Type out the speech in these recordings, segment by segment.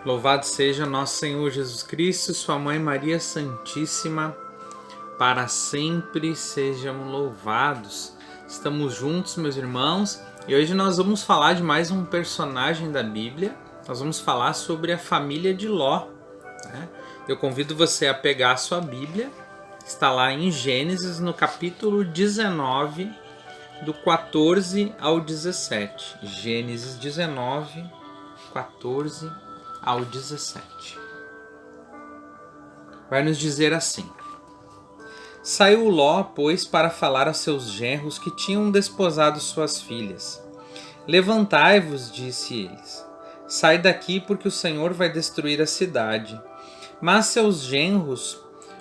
Louvado seja nosso Senhor Jesus Cristo, sua mãe Maria Santíssima, para sempre sejam louvados. Estamos juntos, meus irmãos, e hoje nós vamos falar de mais um personagem da Bíblia. Nós vamos falar sobre a família de Ló. Eu convido você a pegar a sua Bíblia, está lá em Gênesis, no capítulo 19, do 14 ao 17. Gênesis 19, 14 ao 17. Vai nos dizer assim: Saiu Ló, pois, para falar a seus genros que tinham desposado suas filhas. Levantai-vos, disse eles. Sai daqui, porque o Senhor vai destruir a cidade. Mas seus genros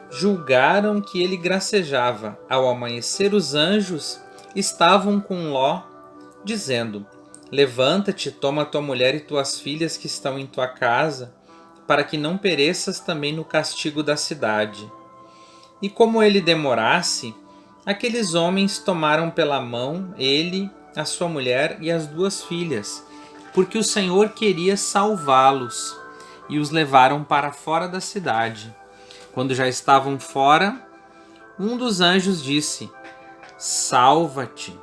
julgaram que ele gracejava. Ao amanhecer, os anjos estavam com Ló, dizendo: Levanta-te, toma tua mulher e tuas filhas que estão em tua casa, para que não pereças também no castigo da cidade. E como ele demorasse, aqueles homens tomaram pela mão ele, a sua mulher e as duas filhas, porque o Senhor queria salvá-los, e os levaram para fora da cidade. Quando já estavam fora, um dos anjos disse: Salva-te.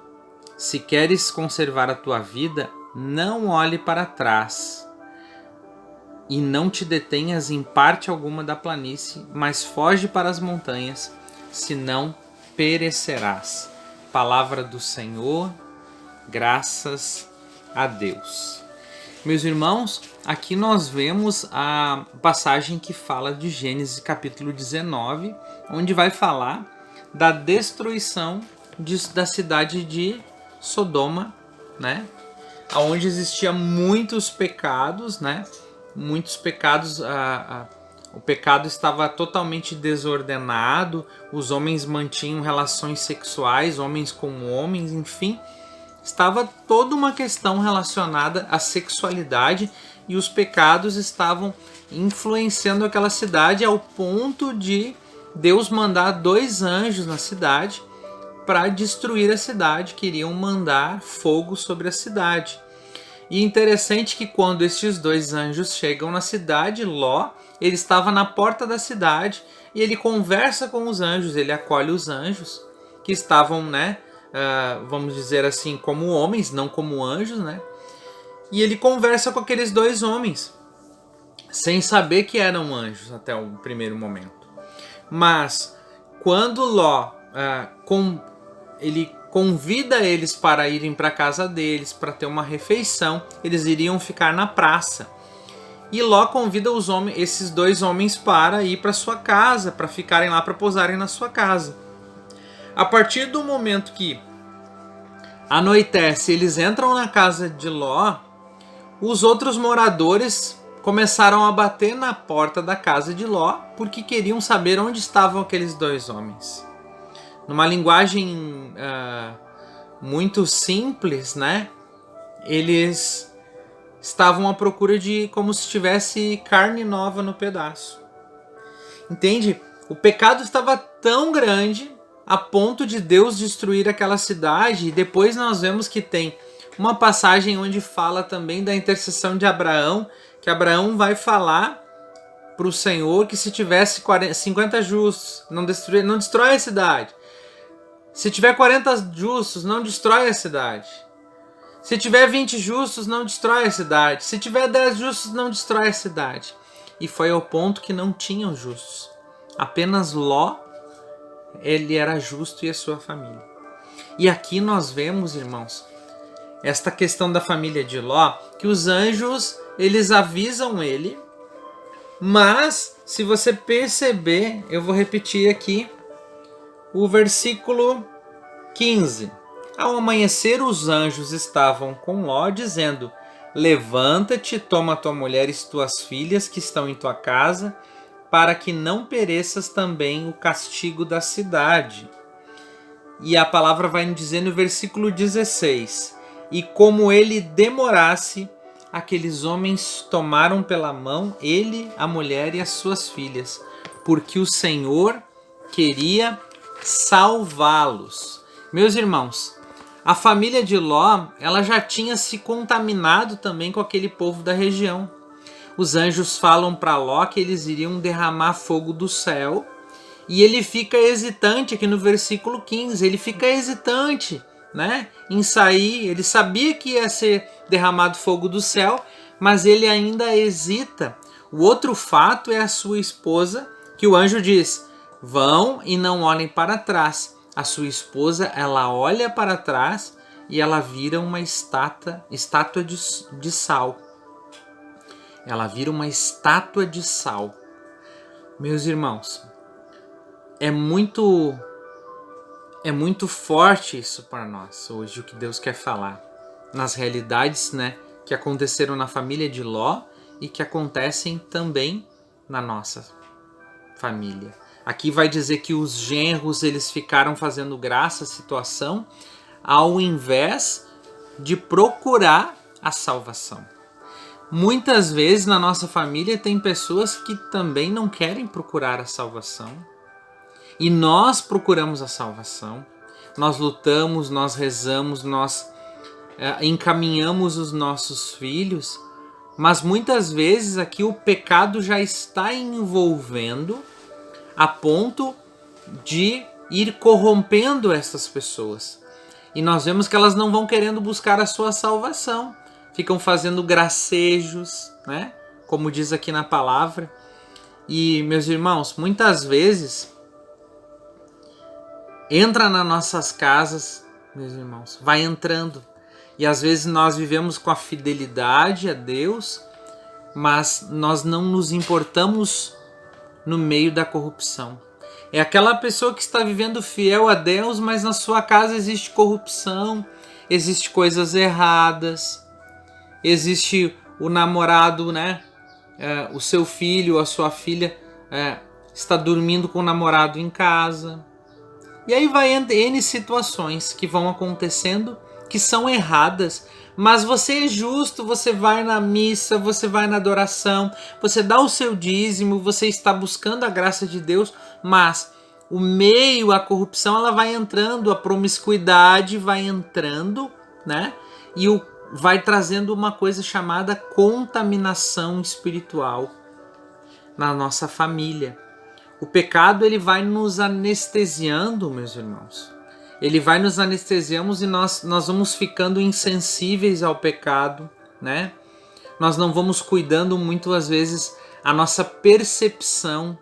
Se queres conservar a tua vida, não olhe para trás e não te detenhas em parte alguma da planície, mas foge para as montanhas, senão perecerás. Palavra do Senhor, graças a Deus. Meus irmãos, aqui nós vemos a passagem que fala de Gênesis capítulo 19, onde vai falar da destruição da cidade de Sodoma, né? Onde existia muitos pecados, né? Muitos pecados, o pecado estava totalmente desordenado, os homens mantinham relações sexuais, homens com homens, enfim, estava toda uma questão relacionada à sexualidade e os pecados estavam influenciando aquela cidade ao ponto de Deus mandar 2 anjos na cidade para destruir a cidade, queriam mandar fogo sobre a cidade. E interessante que quando estes 2 anjos chegam na cidade, Ló, ele estava na porta da cidade e ele conversa com os anjos, ele acolhe os anjos que estavam, né, vamos dizer assim, como homens, não como anjos, né? E ele conversa com aqueles 2 homens, sem saber que eram anjos até o primeiro momento. Mas quando Ló ele convida eles para irem para a casa deles, para ter uma refeição, eles iriam ficar na praça. E Ló convida esses 2 homens para ir para sua casa, para ficarem lá, para pousarem na sua casa. A partir do momento que anoitece, eles entram na casa de Ló, os outros moradores começaram a bater na porta da casa de Ló, porque queriam saber onde estavam aqueles 2 homens. Numa linguagem muito simples, né? Eles estavam à procura de como se tivesse carne nova no pedaço. Entende? O pecado estava tão grande a ponto de Deus destruir aquela cidade. E depois nós vemos que tem uma passagem onde fala também da intercessão de Abraão, que Abraão vai falar para o Senhor que se tivesse 50 justos, não destrói a cidade. Se tiver 40 justos, não destrói a cidade. Se tiver 20 justos, não destrói a cidade. Se tiver 10 justos, não destrói a cidade. E foi ao ponto que não tinham justos. Apenas Ló, ele era justo, e a sua família. E aqui nós vemos, irmãos, esta questão da família de Ló, que os anjos, eles avisam ele, mas se você perceber, eu vou repetir aqui, o versículo 15. Ao amanhecer, os anjos estavam com Ló, dizendo: Levanta-te, toma tua mulher e tuas filhas que estão em tua casa, para que não pereças também o castigo da cidade. E a palavra vai nos dizer no versículo 16: E como ele demorasse, aqueles homens tomaram pela mão ele, a mulher e as suas filhas, porque o Senhor queria salvá-los. Meus irmãos, a família de Ló, ela já tinha se contaminado também com aquele povo da região. os anjos falam para Ló que eles iriam derramar fogo do céu, e ele fica hesitante aqui no versículo 15, ele fica hesitante, né, em sair. Ele sabia que ia ser derramado fogo do céu, mas ele ainda hesita. O outro fato é a sua esposa, que o anjo diz: vão e não olhem para trás. A sua esposa, ela olha para trás e ela vira uma estátua de sal. Ela vira uma estátua de sal. Meus irmãos, é muito forte isso para nós hoje, o que Deus quer falar. Nas realidades, né, que aconteceram na família de Ló e que acontecem também na nossa família. Aqui vai dizer que os genros, eles ficaram fazendo graça à situação, ao invés de procurar a salvação. Muitas vezes na nossa família tem pessoas que também não querem procurar a salvação. E nós procuramos a salvação. Nós lutamos, nós rezamos, nós encaminhamos os nossos filhos. Mas muitas vezes aqui o pecado já está envolvendo a ponto de ir corrompendo essas pessoas. E nós vemos que elas não vão querendo buscar a sua salvação. Ficam fazendo gracejos, né? Como diz aqui na palavra. E, meus irmãos, muitas vezes entra nas nossas casas, meus irmãos, vai entrando. E às vezes nós vivemos com a fidelidade a Deus, mas nós não nos importamos no meio da corrupção. É aquela pessoa que está vivendo fiel a Deus, mas na sua casa existe corrupção, existe coisas erradas, existe o namorado, né? O seu filho, a sua filha está dormindo com o namorado em casa. E aí vai N situações que vão acontecendo que são erradas, mas você é justo, você vai na missa, você vai na adoração, você dá o seu dízimo, você está buscando a graça de Deus, mas o meio, a corrupção, ela vai entrando, a promiscuidade vai entrando, né? E vai trazendo uma coisa chamada contaminação espiritual na nossa família. O pecado, ele vai nos anestesiando, meus irmãos. Ele vai nos anestesiando e nós vamos ficando insensíveis ao pecado, né? Nós não vamos cuidando muitas vezes a nossa percepção.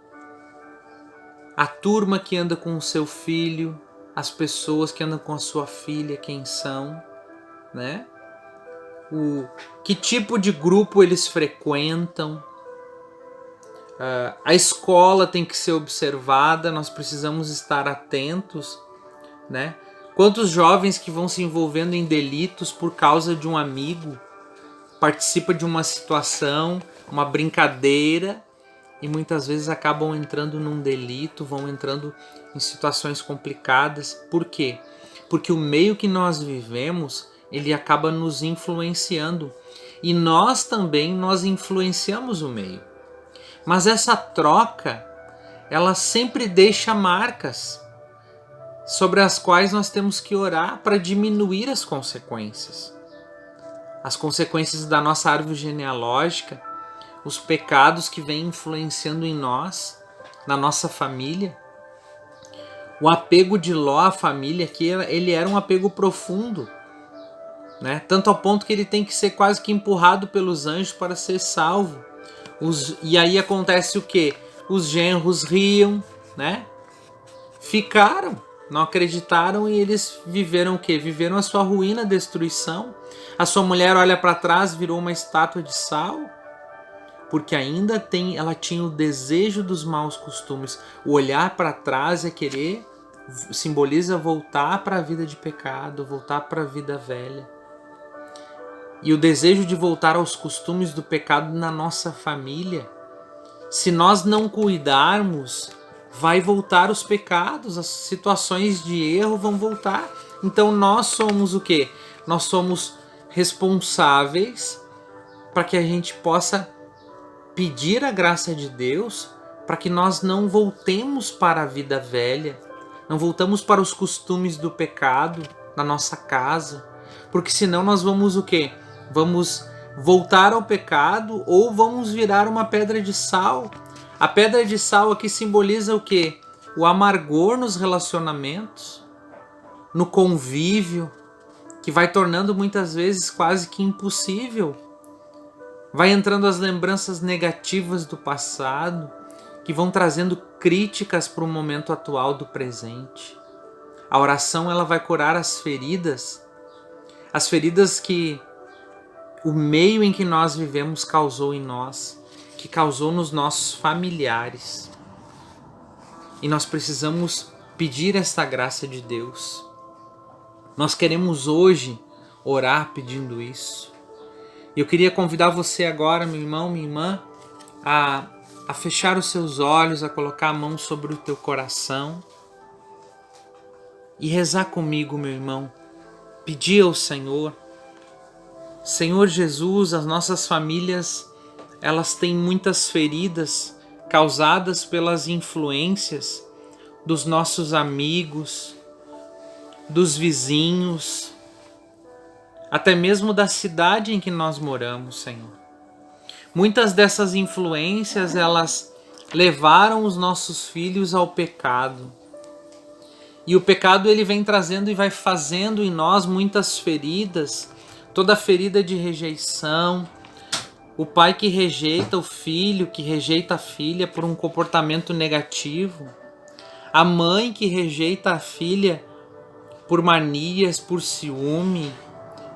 A turma que anda com o seu filho, as pessoas que andam com a sua filha, quem são, né? Que tipo de grupo eles frequentam. A escola tem que ser observada, nós precisamos estar atentos, né? Quantos jovens que vão se envolvendo em delitos por causa de um amigo, participa de uma situação, uma brincadeira, e muitas vezes acabam entrando num delito, vão entrando em situações complicadas. Por quê? Porque o meio que nós vivemos, ele acaba nos influenciando, e nós também influenciamos o meio. Mas essa troca, ela sempre deixa marcas sobre as quais nós temos que orar para diminuir as consequências. As consequências da nossa árvore genealógica, os pecados que vêm influenciando em nós, na nossa família. O apego de Ló à família aqui, ele era um apego profundo, né? Tanto ao ponto que ele tem que ser quase que empurrado pelos anjos para ser salvo. E aí acontece o quê? Os genros riam, né? Ficaram, não acreditaram, e eles viveram o quê? Viveram a sua ruína, a destruição. A sua mulher olha para trás, virou uma estátua de sal, porque ainda ela tinha o desejo dos maus costumes. O olhar para trás é querer, simboliza voltar para a vida de pecado, voltar para a vida velha. E o desejo de voltar aos costumes do pecado na nossa família, se nós não cuidarmos, vai voltar os pecados, as situações de erro vão voltar. Então nós somos o quê? Nós somos responsáveis para que a gente possa pedir a graça de Deus para que nós não voltemos para a vida velha, não voltamos para os costumes do pecado na nossa casa, porque senão nós vamos o quê? Vamos voltar ao pecado ou vamos virar uma pedra de sal. A pedra de sal aqui simboliza o quê? O amargor nos relacionamentos, no convívio, que vai tornando muitas vezes quase que impossível. Vai entrando as lembranças negativas do passado, que vão trazendo críticas para o momento atual do presente. A oração ela vai curar as feridas que o meio em que nós vivemos causou em nós, que causou nos nossos familiares. E nós precisamos pedir esta graça de Deus. Nós queremos hoje orar pedindo isso. E eu queria convidar você agora, meu irmão, minha irmã, a fechar os seus olhos, a colocar a mão sobre o teu coração e rezar comigo, meu irmão. Pedir ao Senhor. Senhor Jesus, as nossas famílias, elas têm muitas feridas causadas pelas influências dos nossos amigos, dos vizinhos, até mesmo da cidade em que nós moramos, Senhor. Muitas dessas influências, elas levaram os nossos filhos ao pecado. E o pecado ele vem trazendo e vai fazendo em nós muitas feridas, toda ferida de rejeição, o pai que rejeita o filho, que rejeita a filha por um comportamento negativo, a mãe que rejeita a filha por manias, por ciúme,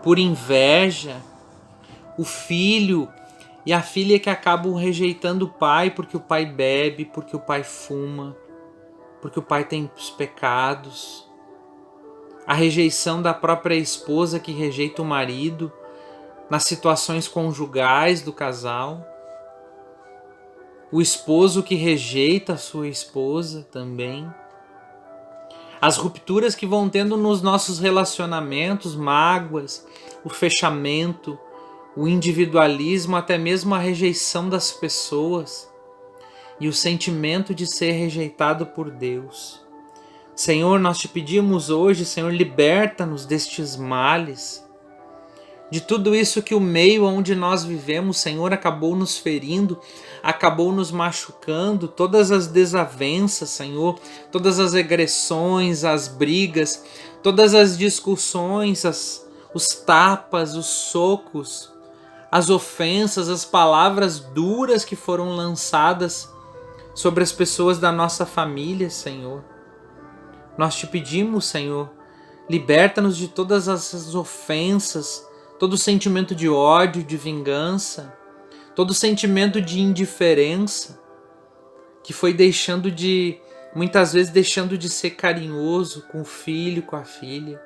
por inveja, o filho e a filha que acabam rejeitando o pai porque o pai bebe, porque o pai fuma, porque o pai tem os pecados. A rejeição da própria esposa que rejeita o marido nas situações conjugais do casal. O esposo que rejeita a sua esposa também. As rupturas que vão tendo nos nossos relacionamentos, mágoas, o fechamento, o individualismo, até mesmo a rejeição das pessoas e o sentimento de ser rejeitado por Deus. Senhor, nós te pedimos hoje, Senhor, liberta-nos destes males, de tudo isso que o meio onde nós vivemos, Senhor, acabou nos ferindo, acabou nos machucando, todas as desavenças, Senhor, todas as agressões, as brigas, todas as discussões, os tapas, os socos, as ofensas, as palavras duras que foram lançadas sobre as pessoas da nossa família, Senhor. Nós te pedimos, Senhor, liberta-nos de todas essas ofensas, todo sentimento de ódio, de vingança, todo sentimento de indiferença, que foi muitas vezes deixando de ser carinhoso com o filho, com a filha,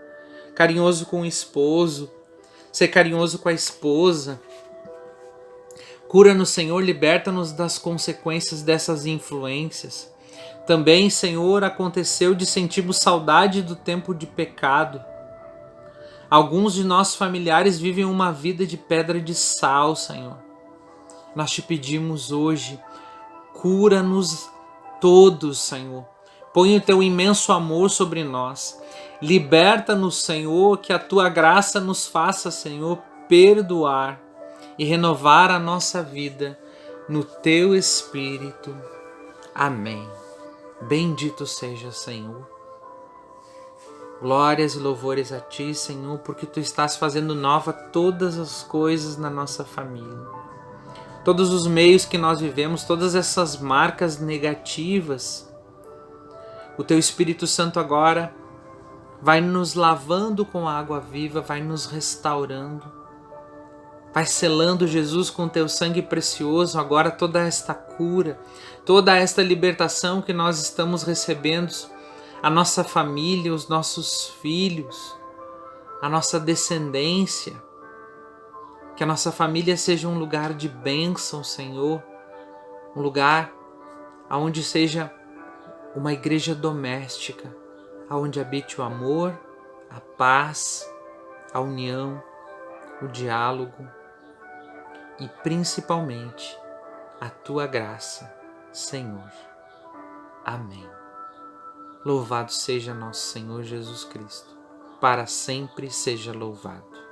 carinhoso com o esposo, ser carinhoso com a esposa. Cura-nos, Senhor, liberta-nos das consequências dessas influências. Também, Senhor, aconteceu de sentirmos saudade do tempo de pecado. Alguns de nossos familiares vivem uma vida de pedra de sal, Senhor. Nós te pedimos hoje, cura-nos todos, Senhor. Põe o teu imenso amor sobre nós. Liberta-nos, Senhor, que a tua graça nos faça, Senhor, perdoar e renovar a nossa vida no teu Espírito. Amém. Bendito seja, Senhor. Glórias e louvores a ti, Senhor, porque tu estás fazendo nova todas as coisas na nossa família. Todos os meios que nós vivemos, todas essas marcas negativas, o teu Espírito Santo agora vai nos lavando com a água viva, vai nos restaurando, vai selando, Jesus, com teu sangue precioso, agora toda esta cura, toda esta libertação que nós estamos recebendo, a nossa família, os nossos filhos, a nossa descendência. Que a nossa família seja um lugar de bênção, Senhor, um lugar onde seja uma igreja doméstica, onde habite o amor, a paz, a união, o diálogo e principalmente a tua graça, Senhor. Amém. Louvado seja nosso Senhor Jesus Cristo, para sempre seja louvado.